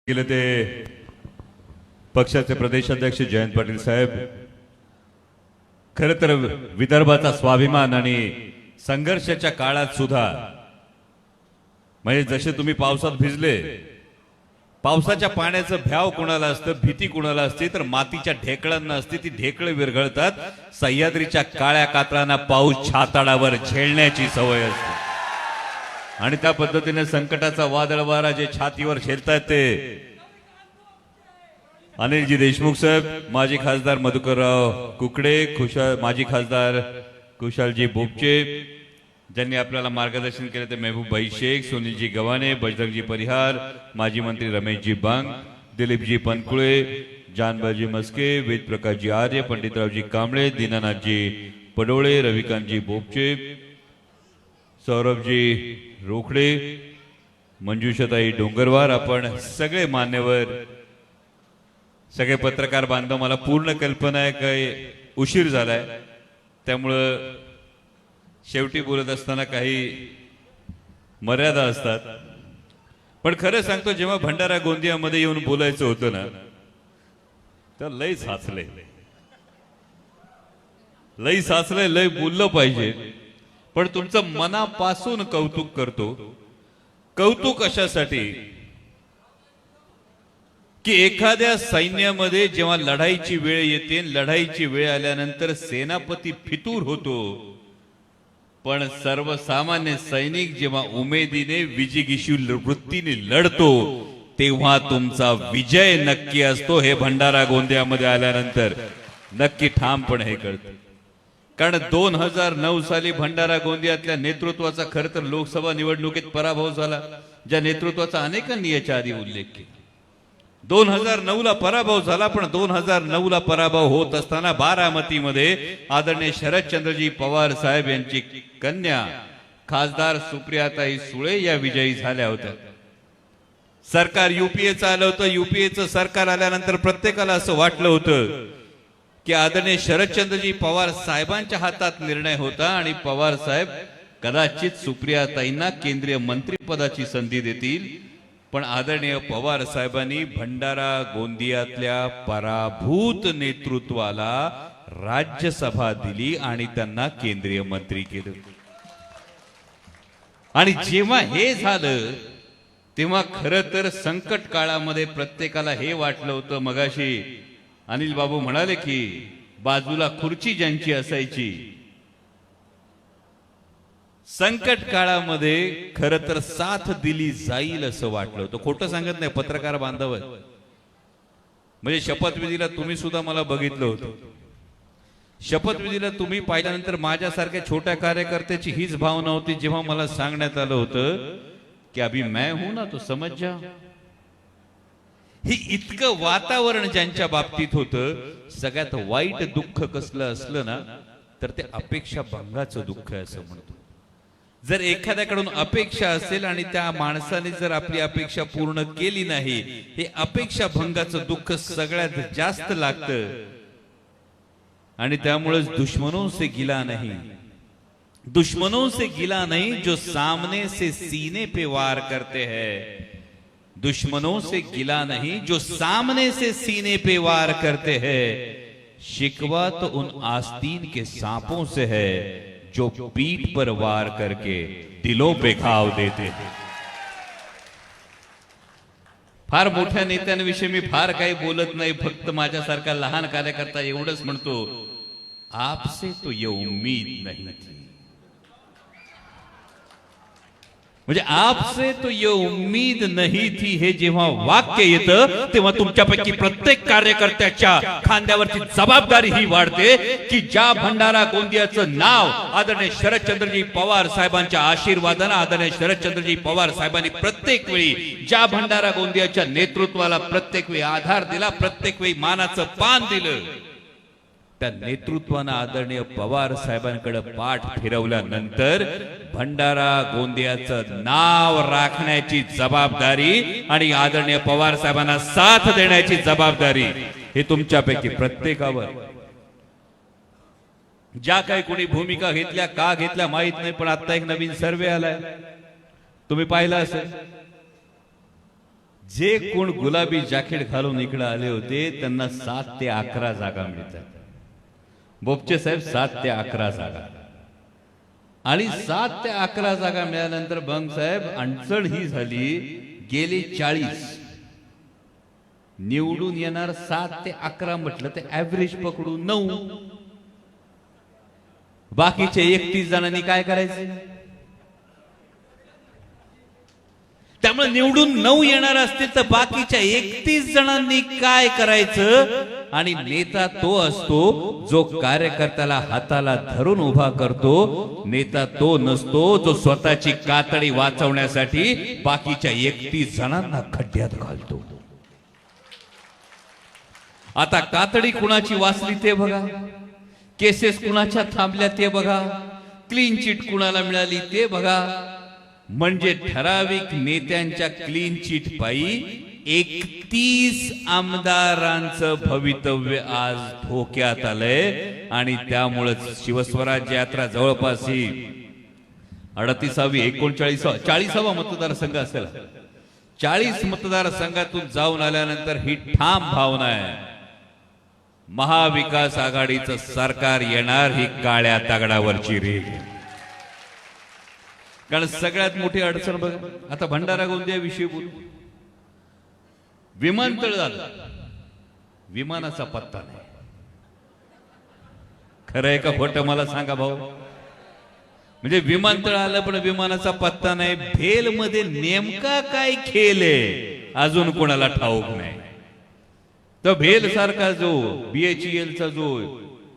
गेले ते पक्षाचे प्रदेशाध्यक्ष जयंत पाटील साहेब, खरं तर विदर्भाचा स्वाभिमान आणि संघर्षाच्या काळात सुद्धा म्हणजे जसे तुम्ही पावसात भिजले, पावसाच्या पाण्याचं भ्याव कुणाला असतं, भीती कुणाला असते तर मातीच्या ढेकळांना असते, ती ढेकळे विरघळतात. सह्याद्रीच्या काळ्या कातळांना पाऊस छाताडावर झेलण्याची सवय असते आणि त्या पद्धतीने संकटाचा वादळ वारा जे छातीवर झेलतात ते अनिलजी देशमुख साहेब, माजी खासदार मधुकरराव कुकडे, माजी खासदार कुशालजी बोपचे, ज्यांनी आपल्याला मार्गदर्शन केले ते महबूबभाई शेख, सुनीलजी गव्हाणे, बजरंगजी परिहार, माजी मंत्री रमेशजी बांग, दिलीपजी पनकुळे, जानबाजी मस्के, वेदप्रकाशजी आर्य, पंडितरावजी कांबळे, दीनानाथजी पडोळे, रविकांतजी बोपचे, सौरभजी रोखडे, मंजुषाताई डोंगरवार, आपण सगळे मान्यवर, सगळे पत्रकार बांधव, मला पूर्ण कल्पना आहे काय उशीर झालाय, त्यामुळं शेवटी बोलत असताना काही मर्यादा असतात. पण खरं सांगतो, जेव्हा भंडारा गोंदियामध्ये येऊन बोलायचं होतं ना, तर लय साचलंय, लय बोललं पाहिजे. पण तुमचं मनापासून कौतुक करतो. कौतुक अशासाठी की एखाद्या सैन्यामध्ये जेव्हा लढाईची वेळ येते, लढाईची वेळ आल्यानंतर सेनापती फितूर होतो, पण सर्वसामान्य सैनिक जेव्हा उमेदीने विजिगीषू वृत्तीने लढतो तेव्हा तुमचा विजय नक्की असतो. हे भंडारा गोंदियामध्ये आल्यानंतर नक्की ठामपणे हे कळतं. कारण 2009 साली भंडारा गोंदियातल्या नेतृत्वाचा खरं तर लोकसभा निवडणुकीत पराभव झाला, ज्या नेतृत्वाचा अनेकांनी याच्या आधी उल्लेख केला. 2009 ला पराभव झाला, पण 2009 ला पराभव होत असताना बारामतीमध्ये आदरणीय शरदचंद्रजी पवार साहेब यांची कन्या खासदार सुप्रियाताई सुळे या विजयी झाल्या होत्या. सरकार युपीएचं आलं होतं. युपीएचं सरकार आल्यानंतर प्रत्येकाला असं वाटलं होतं की आदरणीय शरदचंद्रजी पवार साहेबांच्या हातात निर्णय होता आणि पवार साहेब कदाचित सुप्रियाताईंना केंद्रीय मंत्रिपदाची संधी देतील. पण आदरणीय पवार साहेबांनी भंडारा गोंदियातल्या पराभूत नेतृत्वाला राज्यसभा दिली आणि त्यांना केंद्रीय मंत्री केलं. आणि जेव्हा हे झालं तेव्हा खरं तर संकट काळामध्ये प्रत्येकाला हे वाटलं होतं. मगाशी अनिल बाबू म्हणाले की बाजूला खुर्ची ज्यांची असायची, संकट काळामध्ये खरं तर साथ दिली जाईल असं वाटलं होतं. खोटं सांगत नाही पत्रकार बांधव, म्हणजे शपथविधीला तुम्ही सुद्धा मला बघितलं होतं. शपथविधीला तुम्ही पाहिल्यानंतर माझ्यासारख्या छोट्या कार्यकर्त्याची हीच भावना होती जेव्हा मला सांगण्यात आलं होतं की अभी मैं हूं ना तो समझ जा. ही इतकं वातावरण ज्यांच्या बाबतीत होतं. सगळ्यात वाईट दुःख कसलं असलं ना तर ते अपेक्षा भंगाचं दुःख आहे असं म्हणतो. जर एखाद्याकडून अपेक्षा असेल आणि त्या माणसाने जर आपली अपेक्षा पूर्ण केली नाही, हे अपेक्षा भंगाचं दुःख सगळ्यात जास्त लागतं. आणि त्यामुळेच दुश्मनों से गिला नहीं, दुश्मनों से गिला नहीं जो सामने से सीने पे वार करते हैं, दुश्मनों से गिला नहीं जो सामने से सीने पे वार करते हैं, शिकवा तो उन आस्तीन के सांपों से है जो पीठ पर वार करके दिलों पे घाव देते हैं. फार मोठ्या नेत्यांविषयी मी फार काही बोलत नाही, फक्त माझ्यासारखा लहान कार्यकर्ता एवढंच म्हणतो, आपसे तो ये उम्मीद नहीं थी. म्हणजे आपसे तो ये उम्मीद नहीं थी हे जेव्हा वाक्य येतं तेव्हा तुमच्यापैकी प्रत्येक कार्यकर्त्याच्या खांद्यावरची जबाबदारी ही वाढते की ज्या भंडारा गोंदियाचं नाव आदरणीय शरदचंद्रजी पवार साहेबांच्या आशीर्वादाने, आदरणीय शरदचंद्रजी पवार साहेबांनी प्रत्येक वेळी ज्या भंडारा गोंदियाच्या नेतृत्वाला प्रत्येक वेळी आधार दिला, प्रत्येक वेळी मानाचं पान दिलं, त्या नेतृत्वानं आदरणीय पवार साहेबांकडे पाठ फिरवल्यानंतर भंडारा गोंदियाचं नाव राखण्याची जबाबदारी आणि आदरणीय पवार साहेबांना साथ देण्याची जबाबदारी हे तुमच्यापैकी प्रत्येकावर. ज्या काही कोणी भूमिका घेतल्या, का घेतल्या माहित नाही, पण आता एक नवीन सर्वे आलाय, तुम्ही पाहिला असेल. जे कोण गुलाबी जॅकेट घालून इकडे आले होते त्यांना 7 ते 11 जागा मिळतात. बोपचे साहेब 7 ते 11 जागा, आणि 7 ते 11 जागा मिळाल्यानंतर बंग साहेब अडचण ही झाली, गेले 40 निवडून येणार 7 ते 11 म्हटलं तर ऍव्हरेज पकडून 9, बाकीचे 31 जणांनी काय करायचं? त्यामुळे निवडून 9 येणार असतील तर बाकीच्या 31 जणांनी काय करायचं? आणि नेता तो असतो जो कार्यकर्त्याला हाताला धरून उभा करतो. नेता तो नसतो जो स्वतःची कातडी वाचवण्यासाठी बाकीच्या 31 जणांना खड्ड्यात घालतो. आता कातडी कुणाची वाचली ते बघा, केसेस कुणाच्या थांबल्या ते बघा, क्लीन चिट कुणाला मिळाली ते बघा. म्हणजे ठराविक नेत्यांच्या क्लीन चिट पायी 31 आमदारांचं भवितव्य आज धोक्यात आलंय. आणि त्यामुळे शिवस्वराज्य यात्रा जवळपास ही 38वी 40वा मतदारसंघ असेल. 40 मतदारसंघातून जाऊन आल्यानंतर ही ठाम भावना आहे, महाविकास आघाडीचं सरकार येणार, ही काळ्या दगडावरची रेघ. कारण सगळ्यात मोठी अडचण बघा, आता भंडारा गोंदिया विषयी बोलू. विमानतळ झालं, विमानाचा पत्ता नाही. खरं आहे का खोटं मला सांगा भाऊ? म्हणजे विमानतळ आलं पण विमानाचा पत्ता नाही. भेल मध्ये नेमका काय खेळ आहे अजून कोणाला ठाऊक नाही. तर भेल सारखा जो BHEL चा जो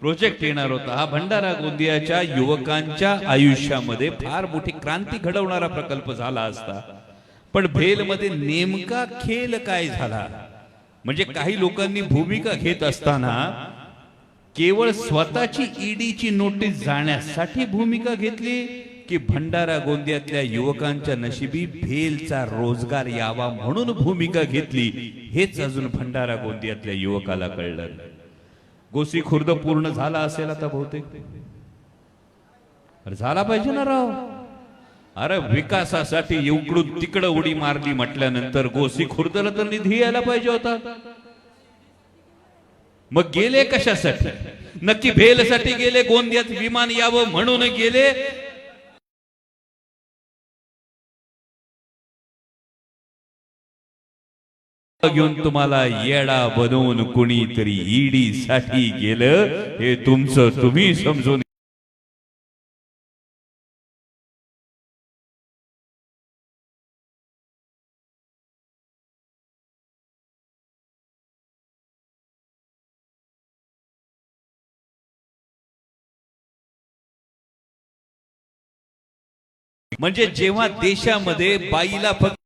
प्रोजेक्ट येणार होता, हा भंडारा गोंदियाच्या युवकांच्या आयुष्यामध्ये फार मोठी क्रांती घडवणारा प्रकल्प झाला असता. पण भेल मध्ये नेमका खेळ काय झाला? म्हणजे काही लोकांनी भूमिका घेत असताना केवळ स्वतःची ईडीची नोटीस जाण्यासाठी भूमिका घेतली, की भंडारा गोंदियातल्या युवकांच्या नशिबी भेलचा रोजगार यावा म्हणून भूमिका घेतली, हेच अजून भंडारा गोंदियातल्या युवकाला कळलं. गोसी खुर्द पूर्ण झाला असेल आता बहुतेक, झाला पाहिजे ना राव. अरे विकासासाठी इकडून तिकडं उडी मारली म्हटल्यानंतर गोसी खुर्दला तर निधी यायला पाहिजे होता. मग गेले कशासाठी? नक्की भेलसाठी गेले, गोंदियात विमान यावं म्हणून गेले? घेऊन तुम्हाला येडा बनवून कुणीतरी ईडी साठी गेलं, हे तुमचं तुम्ही समजून. म्हणजे जेव्हा देशामध्ये बाईला फक्त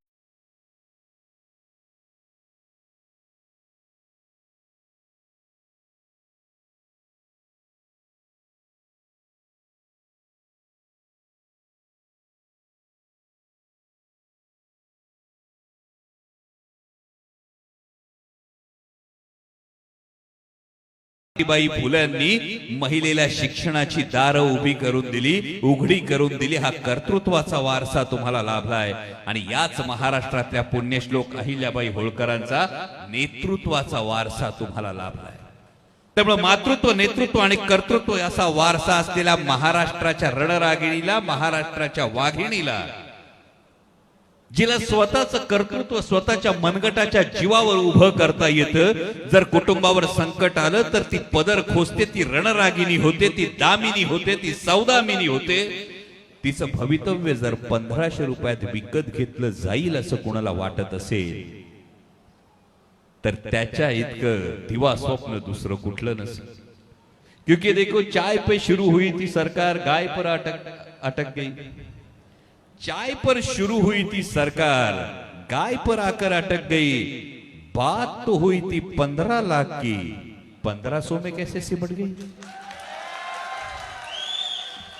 बाई फुल्यांनी महिलेला शिक्षणाची दारं उभी करून दिली, उघडी करून दिली. हा कर्तृत्वाचा वारसा तुम्हाला लाभलाय. आणि याच महाराष्ट्रातल्या पुण्यश्लोक अहिल्याबाई होळकरांचा नेतृत्वाचा वारसा तुम्हाला लाभलाय. त्यामुळे मातृत्व, नेतृत्व आणि कर्तृत्व असा वारसा असलेल्या महाराष्ट्राच्या रणरागिणीला, महाराष्ट्राच्या वाघिणीला, जिला स्वतःचं कर्तृत्व स्वतःच्या मनगटाच्या जीवावर उभं करता येतं, जर कुटुंबावर संकट आलं तर ती पदर खोसते, ती रणरागिणी होते, ती दामिनी होते, ती सौदामिनी होते. तिचं भवितव्य जर 1500 रुपयात विकत घेतलं जाईल असं कोणाला वाटत असेल तर त्याच्या इतकं दिवा स्वप्न दुसरं कुठलं नसेल. क्योंकि देखो चाय पे शुरू हुई थी सरकार, गाय पर अटक गई. चाय पर शुरू हुई थी सरकार, गाय पर आकर अटक गई. बात तो हुई थी 15 लाख की, 1500 में कैसे सिमट गई.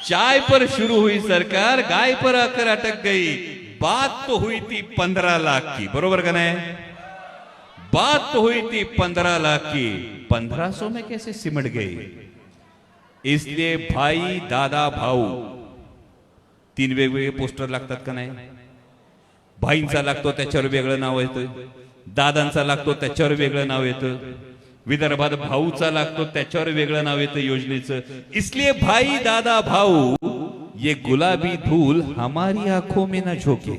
चाय पर शुरू हुई सरकार, गाय पर आकर अटक गई. बात तो हुई थी 15 लाख की. बरोबर का नहीं? बात तो हुई थी 15 लाख की, 1500 में कैसे सिमट गई. इसलिए भाई, दादा, भाऊ 3 वेगवेगळे पोस्टर लागतात का नाही? भाईंचा लागतो त्याच्यावर वेगळं नाव येतं, दादांचा लागतो त्याच्यावर वेगळं नाव येतं, विदर्भात भाऊचा लागतो त्याच्यावर वेगळं नाव येतं योजनेचं. इसलिए भाई दादा भाऊ ये गुलाबी धूल हमारी आंखों में न झोंके.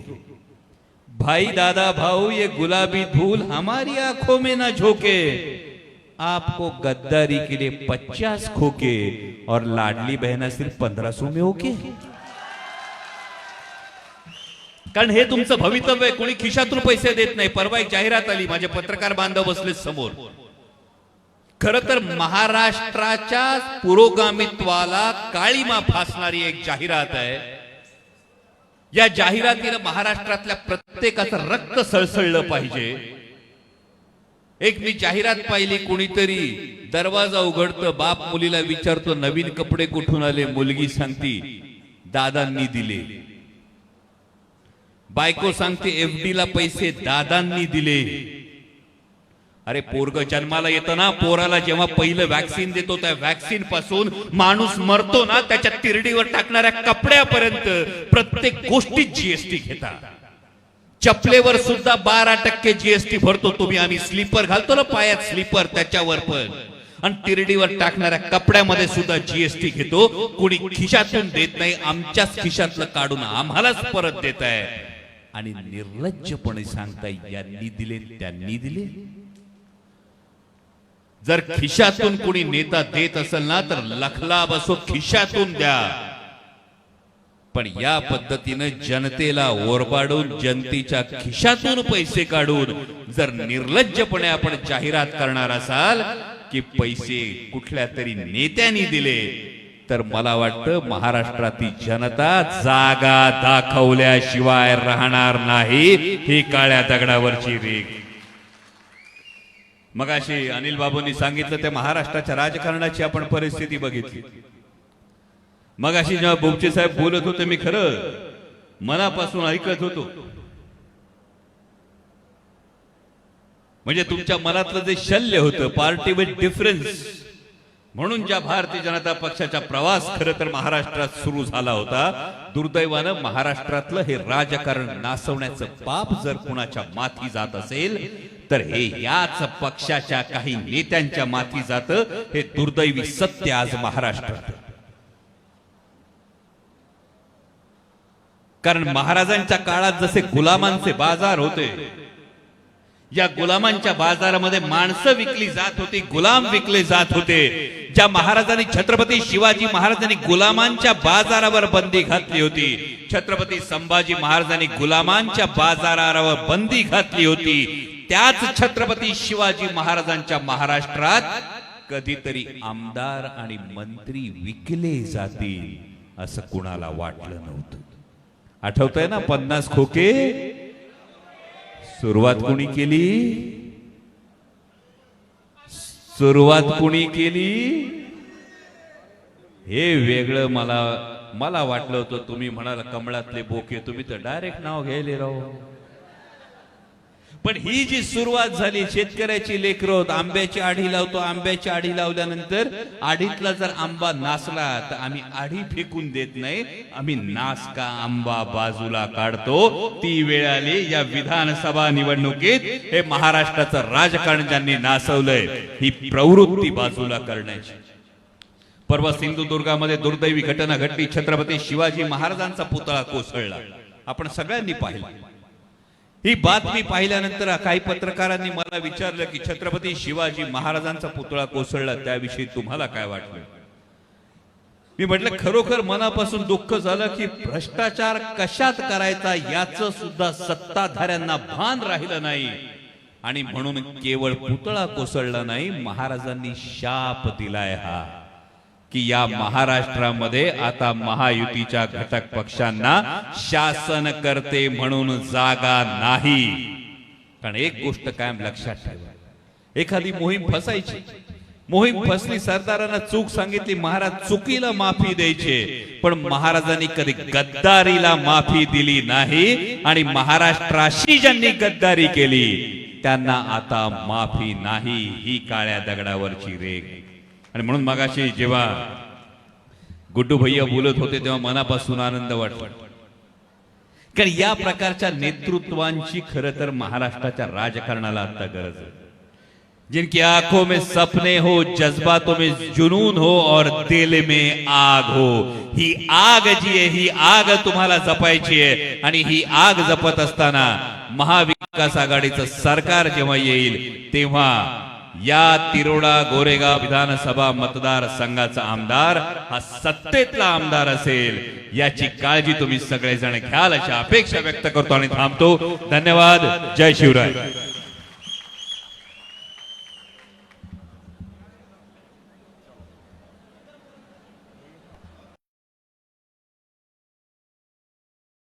भाई दादा भाऊ ये गुलाबी धूल हमारी आंखों में न झोंके. आपको गद्दारी के लिए 50 खोके और लाडली बहना सिर्फ 1500 में ओके. कारण हे तुमचं भवितव्य आहे. कोणी खिशातून पैसे देत नाही. परवा एक जाहिरात आली, माझे पत्रकार बांधव बसले समोर. खर तर महाराष्ट्राच्या पुरोगामित्वाला काळीमा फासणारी एक जाहिरात आहे. या जाहिरातीला महाराष्ट्रातल्या प्रत्येकाचं रक्त सळसळलं पाहिजे. एक मी जाहिरात पाहिली, कोणीतरी दरवाजा उघडतं, बाप मुलीला विचारतो नवीन कपडे कुठून आले, मुलगी सांगती दादांनी दिले. बायको सांगते FD ला पैसे दादांनी दिले. अरे पोरग जन्माला येतं ना, पोराला जेव्हा पहिलं वॅक्सिन देतो त्या वॅक्सिन पासून माणूस मरतो ना, त्याच्या तिरडीवर टाकणाऱ्या कपड्यापर्यंत प्रत्येक गोष्टीत जीएसटी घेतात. चपलेवर सुद्धा 12% जीएसटी भरतो तुम्ही. आम्ही स्लीपर घालतो ना पायात, स्लीपर त्याच्यावर पण. आणि तिरडीवर टाकणाऱ्या कपड्यामध्ये सुद्धा जीएसटी घेतो. कोणी खिशातून देत नाही, आमच्याच खिशातलं काढून आम्हालाच परत देत आहे. आणि निर्लज्जपणे सांगताय यांनी दिले त्यांनी दिले. जर खिशातून कोणी नेता देत असेल ना तर लखला बसो खिशातून द्या. पण या पद्धतीने जनतेला ओरबाडून जनतेच्या खिशातून पैसे काढून जर निर्लज्जपणे आपण जाहिरात करणार असाल की पैसे कुठल्या तरी नेत्यांनी दिले, तर मला वाटतं महाराष्ट्रातील जनता जागा दाखवल्याशिवाय राहणार नाही. ही काळ्या दगडावरची रेघ. मगाशी अनिल बाबूंनी सांगितलं त्या महाराष्ट्राच्या राजकारणाची आपण परिस्थिती बघितली. मगाशी जेव्हा बोपचे साहेब बोलत होते मी खरं मनापासून ऐकत होतो. म्हणजे तुमच्या मनातलं जे शल्य होतं, पार्टी विथ डिफरन्स म्हणून ज्या भारतीय जनता पक्षाचा प्रवास खरं तर महाराष्ट्रात सुरू झाला होता, दुर्दैवानं महाराष्ट्रातलं हे राजकारण नासवण्याचं पाप जर कुणाच्या माथी जात असेल तर हे याच पक्षाच्या काही नेत्यांच्या माथी जातं. हे दुर्दैवी सत्य आज महाराष्ट्रात. कारण महाराजांच्या काळात जसे गुलामांचे बाजार होते, या गुलामांच्या बाजारामध्ये माणसं विकली जात होती, गुलाम विकले जात होते. ज्या महाराजांनी छत्रपती शिवाजी महाराजांनी गुलामांच्या बाजारावर बंदी घातली होती, छत्रपती संभाजी महाराजांनी गुलामांच्या बाजारावर बंदी घातली होती, त्याच छत्रपती शिवाजी महाराजांच्या महाराष्ट्रात कधीतरी आमदार आणि मंत्री विकले जातील असं कुणाला वाटलं नव्हतं. आठवतंय ना 50 खोके सुरुवात कोणी केली? सुरुवात कोणी केली? हे वेगळं मला वाटलं होतं. तुम्ही म्हणाल कमळातले बोके, तुम्ही तर डायरेक्ट नाव घ्यायले राहो. पण ही जी सुरुवात झाली, शेतकऱ्याची लेकरं आंब्याची आढी लावतो, आंब्याची आढी लावल्यानंतर आढीतला जर आंबा नासला तर आम्ही आढी फेकून देत नाही, आम्ही नासका आंबा बाजूला काढतो. ती वेळ आली या विधानसभा निवडणुकीत. हे महाराष्ट्राचं राजकारण ज्यांनी नासवलंय ही प्रवृत्ती बाजूला करण्याची. परवा सिंधुदुर्गामध्ये दुर्दैवी घटना घडली. छत्रपती शिवाजी महाराजांचा पुतळा कोसळला. आपण सगळ्यांनी पाहिलं. ही बातमी पाहिल्यानंतर काही पत्रकारांनी मला विचारलं की छत्रपती शिवाजी महाराजांचा पुतळा कोसळला, त्याविषयी तुम्हाला काय वाटलं? मी म्हटलं खरोखर मनापासून दुःख झालं की भ्रष्टाचार कशात करायचा याचं सुद्धा सत्ताधाऱ्यांना भान राहिलं नाही. आणि म्हणून केवळ पुतळा कोसळला नाही, महाराजांनी शाप दिलाय हा की या महाराष्ट्रामध्ये आता महायुतीच्या घटक पक्षांना शासन करते म्हणून जागा नाही. कारण एक गोष्ट कायम लक्षात ठेवा, एखादी मोहीम फसायची, मोहीम फसली, सरदारांना चूक सांगितली, महाराज चुकीला माफी द्यायचे. पण महाराजांनी कधी गद्दारीला माफी दिली नाही. आणि महाराष्ट्राशी ज्यांनी गद्दारी केली त्यांना आता माफी नाही. ही काळ्या दगडावरची रेघ. आणि म्हणून मगाशी जेव्हा गुड्डू भैया बोलत होते तेव्हा मनापासून आनंद वाटला. कारण या प्रकारच्या नेतृत्वांची खरं तर महाराष्ट्राच्या राजकारणाला आता गरज आहे. जिनकी आंखों में सपने हो, जज्बातों में जुनून हो और दिल में आग हो. ही आग जी आहे, ही आग तुम्हाला जपायची आहे. आणि ही आग जपत असताना महाविकास आघाडीचं सरकार जेव्हा येईल तेव्हा या तिरोडा गोरेगाव विधानसभा मतदारसंघाचा आमदार हा सत्तेतला आमदार असेल याची काळजी तुम्ही सगळेजण घ्याल अशी अपेक्षा व्यक्त करतो आणि थांबतो. धन्यवाद. जय शिवराय.